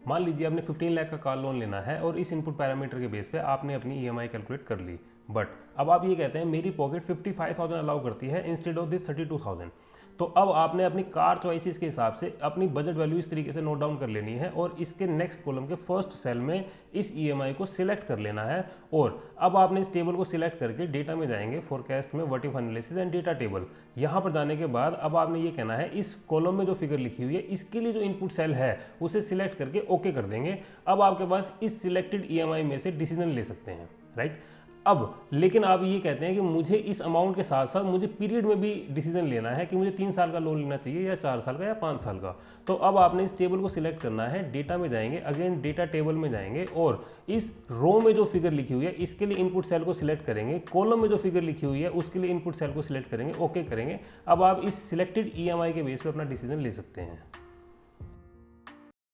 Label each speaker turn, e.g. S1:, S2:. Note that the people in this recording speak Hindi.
S1: मान लीजिए आपने 15 लाख का कार लोन लेना है और इस इनपुट पैरामीटर के बेस पे आपने अपनी ईएमआई कैलकुलेट कर ली, बट अब आप ये कहते हैं मेरी पॉकेट 55,000 अलाउ करती है इंस्टेड ऑफ दिस 32,000। तो अब आपने अपनी कार चॉइसेस के हिसाब से अपनी बजट वैल्यू इस तरीके से नोट डाउन कर लेनी है और इसके नेक्स्ट कॉलम के फर्स्ट सेल में इस ईएमआई को सिलेक्ट कर लेना है। और अब आपने इस टेबल को सिलेक्ट करके डेटा में जाएंगे, फोरकास्ट में what if analysis and data table. यहाँ पर जाने के बाद अब आपने ये कहना है इस कॉलम में जो फिगर लिखी हुई है इसके लिए जो इनपुट सेल है उसे सिलेक्ट करके ओके कर देंगे। अब आपके पास इस सिलेक्टेड ईएमआई में से डिसीजन ले सकते हैं, राइट। अब लेकिन आप ये कहते हैं कि मुझे इस अमाउंट के साथ साथ मुझे पीरियड में भी डिसीजन लेना है कि मुझे 3 साल का लोन लेना चाहिए या 4 साल का या 5 साल का। तो अब आपने इस टेबल को सिलेक्ट करना है, डेटा में जाएंगे, अगेन डेटा टेबल में जाएंगे और इस रो में जो फिगर लिखी हुई है इसके लिए इनपुट सेल को सिलेक्ट करेंगे, कॉलम में जो फिगर लिखी हुई है उसके लिए इनपुट सेल को सिलेक्ट करेंगे, ओके करेंगे। अब आप इस सिलेक्टेड ईएमआई के बेस पर अपना डिसीजन ले सकते हैं।